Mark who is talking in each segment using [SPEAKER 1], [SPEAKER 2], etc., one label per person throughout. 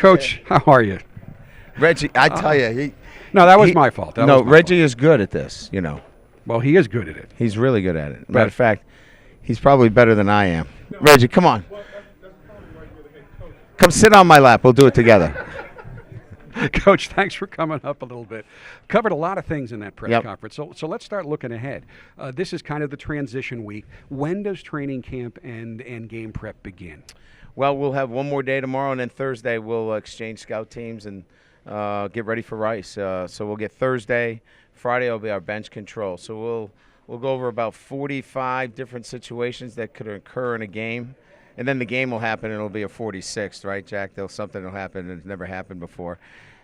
[SPEAKER 1] Coach, how are you?
[SPEAKER 2] Reggie, I tell you,
[SPEAKER 1] No, that was my fault. That was my
[SPEAKER 2] Reggie
[SPEAKER 1] fault.
[SPEAKER 2] is good at this. You know,
[SPEAKER 1] Well, he is good at it.
[SPEAKER 2] he's really good at it. Matter of fact, he's probably better than I am. Reggie, come on, come sit on my lap. We'll do it together.
[SPEAKER 1] Coach, thanks for coming up a little bit. Covered a lot of things in that press
[SPEAKER 2] Yep.
[SPEAKER 1] conference. So let's start looking ahead. This is kind of the transition week. When does training camp and game prep begin?
[SPEAKER 2] Well, we'll have one more day tomorrow, and then Thursday we'll exchange scout teams and get ready for Rice. So we'll get Thursday. Friday will be our bench control. So we'll go over about 45 different situations that could occur in a game. And then the game will happen, and it'll be a 46th, right, Jack? Something will happen that's never happened before.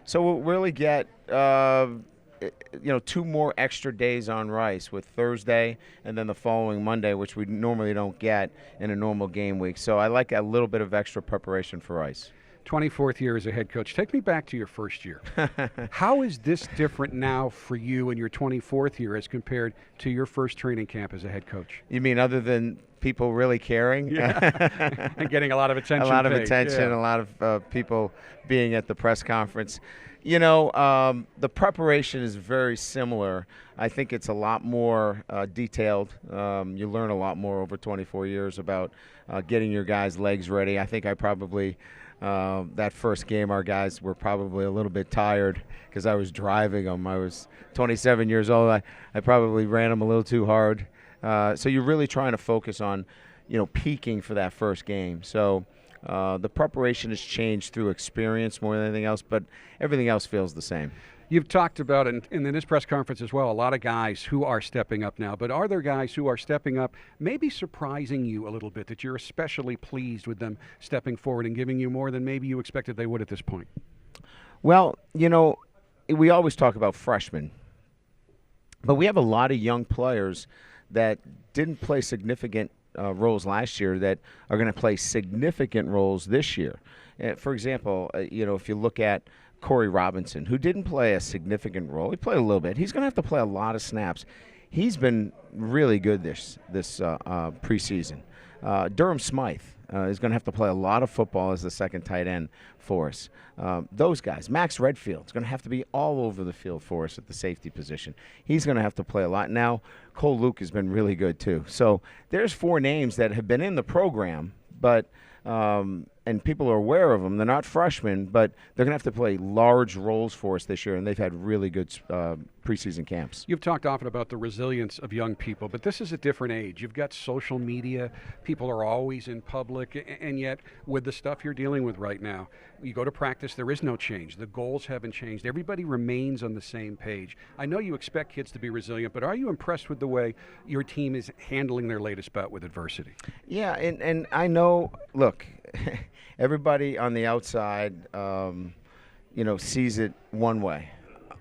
[SPEAKER 2] So we'll really get, 2 more extra days on Rice with Thursday and then the following Monday, which we normally don't get in a normal game week. So I like a little bit of extra preparation for Rice.
[SPEAKER 1] 24th year as a head coach. Take me back to your first year. How is this different now for you in your 24th year as compared to your first training camp as a head coach?
[SPEAKER 2] You mean other than people really caring?
[SPEAKER 1] Yeah. And getting a lot of attention.
[SPEAKER 2] A lot of
[SPEAKER 1] paid.
[SPEAKER 2] attention,
[SPEAKER 1] Yeah.
[SPEAKER 2] a lot of people being at the press conference. The preparation is very similar. I think it's a lot more detailed. You learn a lot more over 24 years about getting your guys' legs ready. I think I probably that first game, our guys were probably a little bit tired because I was driving them. I was 27 years old. I probably ran them a little too hard. So you're really trying to focus on, peaking for that first game. So the preparation has changed through experience more than anything else, but everything else feels the same.
[SPEAKER 1] You've talked about, and in this press conference as well, a lot of guys who are stepping up now. But are there guys who are stepping up, maybe surprising you a little bit, that you're especially pleased with them stepping forward and giving you more than maybe you expected they would at this point?
[SPEAKER 2] Well, we always talk about freshmen, but we have a lot of young players that didn't play significant roles last year that are going to play significant roles this year. For example, if you look at Corey Robinson, who didn't play a significant role. He played a little bit. He's going to have to play a lot of snaps. He's been really good this preseason. Durham Smythe is going to have to play a lot of football as the second tight end for us. Those guys. Max Redfield is going to have to be all over the field for us at the safety position. He's going to have to play a lot. Now, Cole Luke has been really good too. So there's 4 names that have been in the program, but and people are aware of them. They're not freshmen, but they're going to have to play large roles for us this year, and they've had really good preseason camps.
[SPEAKER 1] You've talked often about the resilience of young people, but this is a different age. You've got social media. People are always in public, and yet with the stuff you're dealing with right now, you go to practice, there is no change. The goals haven't changed. Everybody remains on the same page. I know you expect kids to be resilient, but are you impressed with the way your team is handling their latest bout with adversity?
[SPEAKER 2] Yeah, and I know, look, everybody on the outside, sees it one way.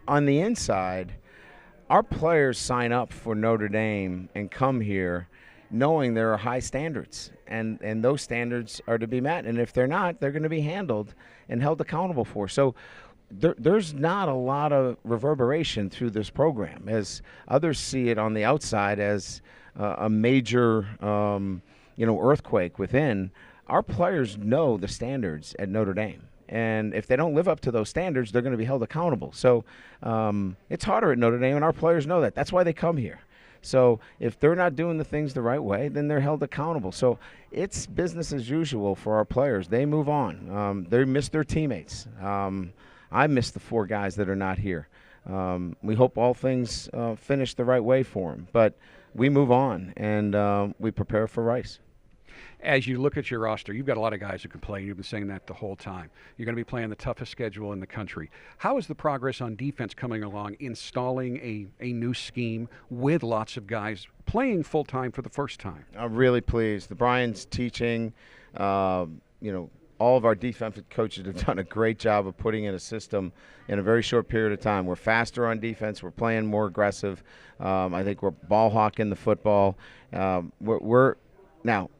[SPEAKER 2] On the inside, our players sign up for Notre Dame and come here knowing there are high standards, and those standards are to be met. And if they're not, they're going to be handled and held accountable for. So there's not a lot of reverberation through this program, as others see it on the outside as a major, earthquake within. Our players know the standards at Notre Dame, and if they don't live up to those standards, they're going to be held accountable. So it's harder at Notre Dame, and our players know that. That's why they come here. So if they're not doing the things the right way, then they're held accountable. So it's business as usual for our players. They move on. They miss their teammates. I miss the 4 guys that are not here. We hope all things finish the right way for them, but we move on, and we prepare for Rice.
[SPEAKER 1] As you look at your roster, you've got a lot of guys who can play. You've been saying that the whole time. You're going to be playing the toughest schedule in the country. How is the progress on defense coming along, installing a new scheme with lots of guys playing full-time for the first time?
[SPEAKER 2] I'm really pleased. Brian's teaching, all of our defensive coaches have done a great job of putting in a system in a very short period of time. We're faster on defense. We're playing more aggressive. I think we're ball hawking the football. Now,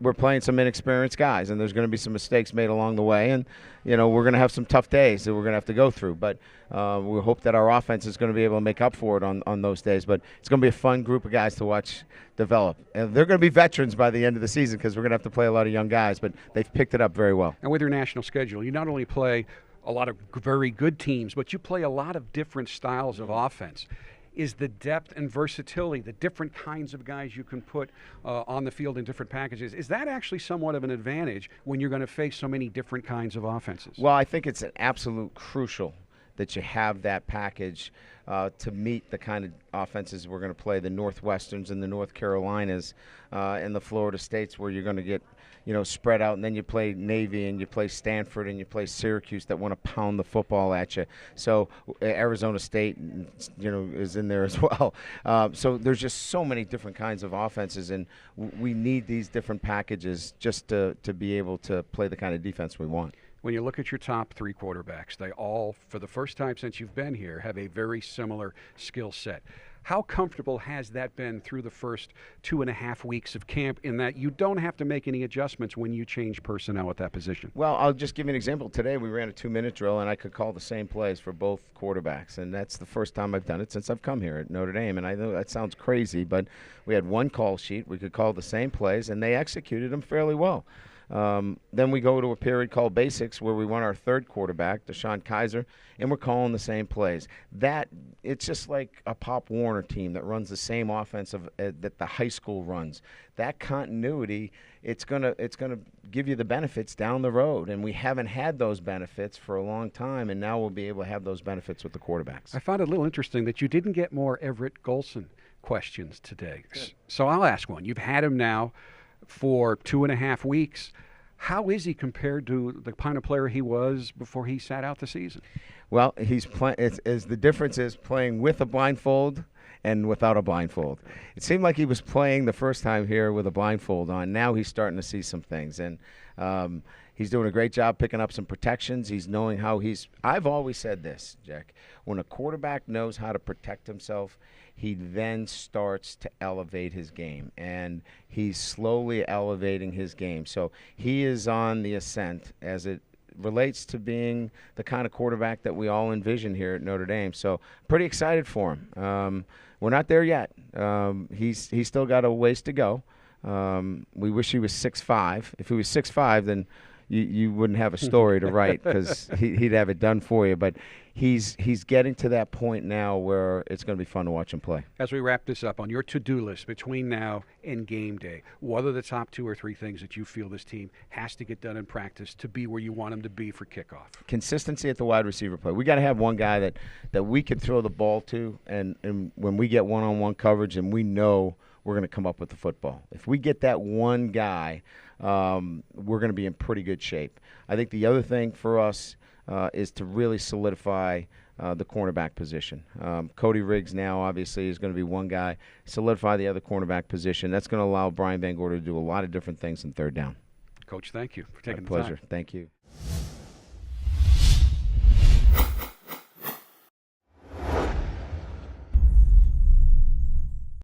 [SPEAKER 2] we're playing some inexperienced guys, and there's going to be some mistakes made along the way, and we're going to have some tough days that we're going to have to go through. But we hope that our offense is going to be able to make up for it on those days. But it's going to be a fun group of guys to watch develop. And they're going to be veterans by the end of the season because we're going to have to play a lot of young guys, but they've picked it up very well.
[SPEAKER 1] And with your national schedule, you not only play a lot of very good teams, but you play a lot of different styles of offense. Is the depth and versatility, the different kinds of guys you can put on the field in different packages, is that actually somewhat of an advantage when you're going to face so many different kinds of offenses?
[SPEAKER 2] Well, I think it's an absolute crucial that you have that package to meet the kind of offenses we're going to play, the Northwesterns and the North Carolinas and the Florida States, where you're going to get spread out, and then you play Navy and you play Stanford and you play Syracuse that want to pound the football at you. So Arizona State, is in there as well. So there's just so many different kinds of offenses, and we need these different packages just to be able to play the kind of defense we want.
[SPEAKER 1] When you look at your top three quarterbacks, they all, for the first time since you've been here, have a very similar skill set. How comfortable has that been through the first 2.5 weeks of camp in that you don't have to make any adjustments when you change personnel at that position?
[SPEAKER 2] Well, I'll just give you an example. Today we ran a 2-minute drill, and I could call the same plays for both quarterbacks, and that's the first time I've done it since I've come here at Notre Dame. And I know that sounds crazy, but we had one call sheet. We could call the same plays, and they executed them fairly well. Then we go to a period called basics where we run our third quarterback, Deshaun Kaiser, and we're calling the same plays. It's just like a Pop Warner team that runs the same offense that the high school runs. That continuity, it's gonna give you the benefits down the road, and we haven't had those benefits for a long time, and now we'll be able to have those benefits with the quarterbacks.
[SPEAKER 1] I found it a little interesting that you didn't get more Everett Golson questions today. So I'll ask one. You've had him now for 2.5 weeks. How is he compared to the kind of player he was before he sat out the season?
[SPEAKER 2] Well, he's playing. The difference is playing with a blindfold and without a blindfold. It seemed like he was playing the first time here with a blindfold on. Now he's starting to see some things, and he's doing a great job picking up some protections. He's knowing how I've always said this, Jack. When a quarterback knows how to protect himself, he then starts to elevate his game, and he's slowly elevating his game. So he is on the ascent as it relates to being the kind of quarterback that we all envision here at Notre Dame. So pretty excited for him. We're not there yet. He's still got a ways to go. We wish he was 6'5". If he was 6'5", then you wouldn't have a story to write because he'd have it done for you. But he's getting to that point now where it's going to be fun to watch him play.
[SPEAKER 1] As we wrap this up, on your to-do list between now and game day, what are the top 2 or 3 things that you feel this team has to get done in practice to be where you want them to be for kickoff?
[SPEAKER 2] Consistency at the wide receiver play. We got to have one guy that we can throw the ball to, and when we get one-on-one coverage and we know we're going to come up with the football. If we get that one guy, we're going to be in pretty good shape. I think the other thing for us is to really solidify the cornerback position. Cody Riggs now obviously is going to be one guy. Solidify the other cornerback position. That's going to allow Brian Van Gorder to do a lot of different things in third down.
[SPEAKER 1] Coach, thank you for taking the
[SPEAKER 2] pleasure.
[SPEAKER 1] time.
[SPEAKER 2] Thank you.